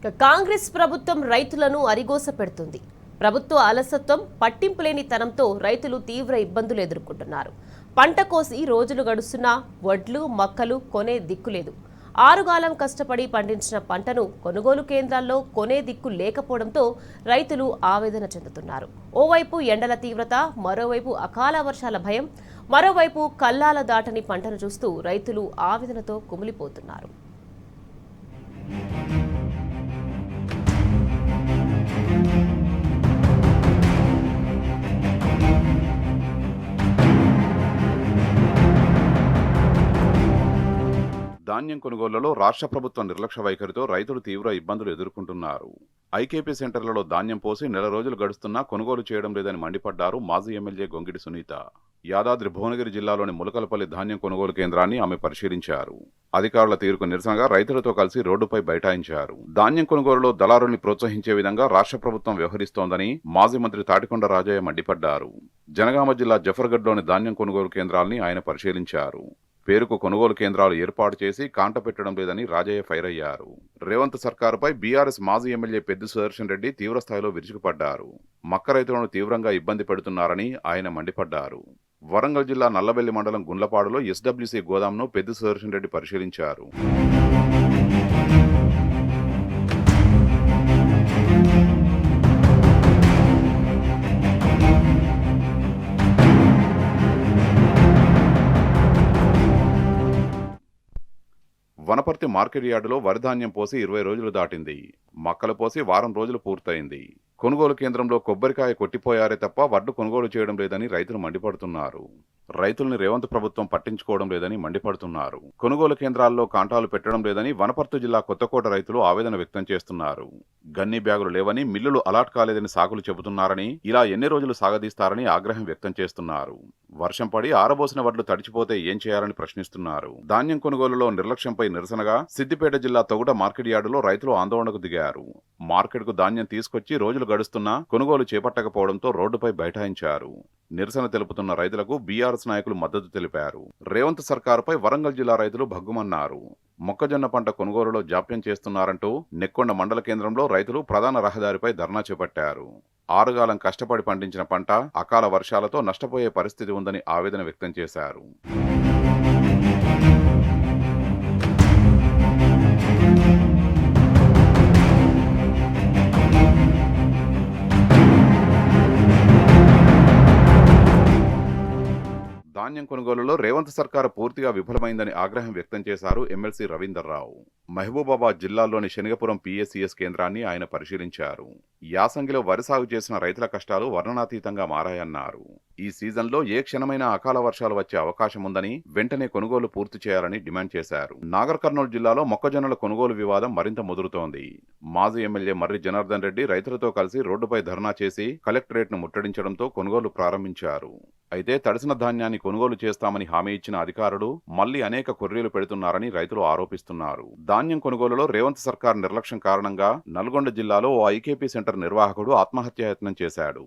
కాంగ్రెస్ ప్రభుత్వం రైతులను అరిగోస పెడుతుంది. ప్రభుత్వ అలసత్వం, పట్టింపులేని తనంతో రైతులు తీవ్ర ఇబ్బందులు ఎదుర్కొంటున్నారు. పంట కోసి రోజులు గడుస్తున్నా వడ్లు, మక్కలు కొనే దిక్కులేదు. ఆరుగాలం కష్టపడి పండించిన పంటను కొనుగోలు కేంద్రాల్లో కొనే దిక్కు లేకపోవడంతో రైతులు ఆవేదన చెందుతున్నారు. ఓవైపు ఎండల తీవ్రత, మరోవైపు అకాల వర్షాల భయం, మరోవైపు కల్లాల దాటని పంటను చూస్తూ రైతులు ఆవేదనతో కుమిలిపోతున్నారు. ధాన్యం కొనుగోళ్లలో రాష్ట్ర ప్రభుత్వ నిర్లక్ష్య వైఖరితో రైతులు తీవ్ర ఇబ్బందులు ఎదుర్కొంటున్నారు. ఐకేపీ సెంటర్లలో ధాన్యం పోసి నెల రోజులు గడుస్తున్నా కొనుగోలు చేయడం లేదని మండిపడ్డారు మాజీ ఎమ్మెల్యే గొంగిడి సునీత. యాదాద్రి భువనగిరి జిల్లాలోని ములకలపల్లి ధాన్యం కొనుగోలు కేంద్రాన్ని ఆమె పరిశీలించారు. అధికారుల తీరుకు నిరసనగా రైతులతో కలిసి రోడ్డుపై బైఠాయించారు. ధాన్యం కొనుగోలులో దళారుల్ని ప్రోత్సహించే విధంగా రాష్ట్ర ప్రభుత్వం వ్యవహరిస్తోందని మాజీ మంత్రి తాటికొండ రాజయ్య మండిపడ్డారు. జనగామ జిల్లా జఫర్గఢ్లోని ధాన్యం కొనుగోలు కేంద్రాల్ని ఆయన పరిశీలించారు. పేరుకు కొనుగోలు కేంద్రాలు ఏర్పాటు చేసి కాంట పెట్టడం లేదని రాజయ్య ఫైర్ అయ్యారు. రేవంత్ సర్కారుపై బీఆర్ఎస్ మాజీ ఎమ్మెల్యే పెద్ది సుదర్శన్ రెడ్డి తీవ్రస్థాయిలో విరుచుకుపడ్డారు. మక్క రైతులను తీవ్రంగా ఇబ్బంది పెడుతున్నారని ఆయన మండిపడ్డారు. వరంగల్ జిల్లా నల్లబెల్లి మండలం గుండ్లపాడులో ఎస్డబ్ల్యూసీ గోదాంను పెద్ది సుదర్శన్ రెడ్డి పరిశీలించారు. వనపర్తి మార్కెట్ యార్డులో వరిధాన్యం పోసి 20 రోజులు దాటింది. మక్కలు పోసి వారం రోజులు పూర్తయింది. కొనుగోలు కేంద్రంలో కొబ్బరికాయ కొట్టిపోయారే తప్ప వడ్లు కొనుగోలు చేయడం లేదని రైతులు మండిపడుతున్నారు. రైతుల్ని రేవంత్ ప్రభుత్వం పట్టించుకోవడం లేదని మండిపడుతున్నారు. కొనుగోలు కేంద్రాల్లో కాంటాలు పెట్టడం లేదని వనపర్తి జిల్లా కొత్తకోట రైతులు ఆవేదన వ్యక్తం చేస్తున్నారు. గన్ని బ్యాగులు లేవని, మిల్లులు అలాట్ కాలేదని సాకులు చెబుతున్నారని, ఇలా ఎన్ని రోజులు సాగదీస్తారని ఆగ్రహం వ్యక్తం చేస్తున్నారు. వర్షం పడి ఆరబోసిన వడ్లు తడిచిపోతే ఏం చేయాలని ప్రశ్నిస్తున్నారు. ధాన్యం కొనుగోలులో నిర్లక్ష్యంపై నిరసనగా సిద్దిపేట జిల్లా తొగుట మార్కెట్ యార్డులో రైతులు ఆందోళనకు దిగారు. మార్కెట్కు ధాన్యం తీసుకొచ్చి రోజులు గడుస్తున్నా కొనుగోలు చేపట్టకపోవడంతో రోడ్డుపై బైఠాయించారు. నిరసన తెలుపుతున్న రైతులకు బీఆర్ఎస్ నాయకులు మద్దతు తెలిపారు. రేవంత్ సర్కారుపై వరంగల్ జిల్లా రైతులు భగ్గుమన్నారు. మొక్కజొన్న పంట కొనుగోలులో జాప్యం చేస్తున్నారంటూ నెక్కొండ మండల కేంద్రంలో రైతులు ప్రధాన రహదారిపై ధర్నా చేపట్టారు. ఆరుగాలం కష్టపడి పండించిన పంట అకాల వర్షాలతో నష్టపోయే పరిస్థితి ఉందని ఆవేదన వ్యక్తం చేశారు. ధాన్యం కొనుగోలులో రేవంత్ సర్కారు పూర్తిగా విఫలమైందని ఆగ్రహం వ్యక్తం చేశారు ఎమ్మెల్సీ రవీందర్రావు. మహబూబాబాద్ జిల్లాలోని శనగపురం పీఎస్సీఎస్ కేంద్రాన్ని ఆయన పరిశీలించారు. యాసంగిలో వరి సాగు చేసిన రైతుల కష్టాలు వర్ణనాతీతంగా మారాయన్నారు. ఈ సీజన్లో ఏ క్షణమైనా అకాల వర్షాలు వచ్చే అవకాశం ఉందని, వెంటనే కొనుగోలు పూర్తి చేయాలని డిమాండ్ చేశారు. నాగర్ కర్నూలు జిల్లాలో మొక్కజొన్నల కొనుగోలు వివాదం మరింత ముదురుతోంది. మాజీ ఎమ్మెల్యే మర్రి జనార్దన్ రెడ్డి రైతులతో కలిసి రోడ్డుపై ధర్నా చేసి కలెక్టరేట్ను ముట్టడించడంతో కొనుగోలు ప్రారంభించారు. అయితే తడిసిన ధాన్యాన్ని కొనుగోలు చేస్తామని హామీ ఇచ్చిన అధికారులు మళ్లీ అనేక కొర్రీలు పెడుతున్నారని రైతులు ఆరోపిస్తున్నారు. ధాన్యం కొనుగోలులో రేవంత్ సర్కార్ నిర్లక్ష్యం కారణంగా నల్గొండ జిల్లాలో ఓ ఐకేపీ సెంటర్ నిర్వాహకుడు ఆత్మహత్యాయత్నం చేశాడు.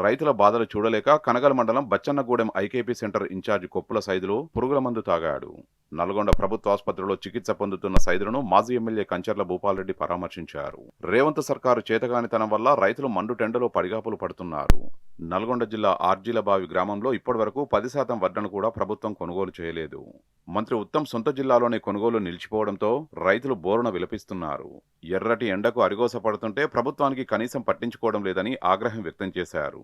రైతుల బాధలు చూడలేక కనగల మండలం Bachannagudem IKP centre incharge Koppula Saidulu పురుగుల మందు తాగాడు. నల్గొండ ప్రభుత్వ ఆసుపత్రిలో చికిత్స పొందుతున్న సైదులను మాజీ ఎమ్మెల్యే కంచర్ల భూపాల్రెడ్డి పరామర్శించారు. రేవంత్ సర్కారు చేతగానితనం వల్ల రైతులు మండుటెండలో పడిగాపులు పడుతున్నారు. నల్గొండ జిల్లా ఆర్జీలబావి గ్రామంలో ఇప్పటివరకు 10% వడ్లను కూడా ప్రభుత్వం కొనుగోలు చేయలేదు. మంత్రి ఉత్తమ్ సొంత జిల్లాలోనే కొనుగోలు నిలిచిపోవడంతో రైతులు బోరున విలపిస్తున్నారు. ఎర్రటి ఎండకు అరిగోస పడుతుంటే ప్రభుత్వానికి కనీసం పట్టించుకోవడం లేదని ఆగ్రహం వ్యక్తం చేశారు.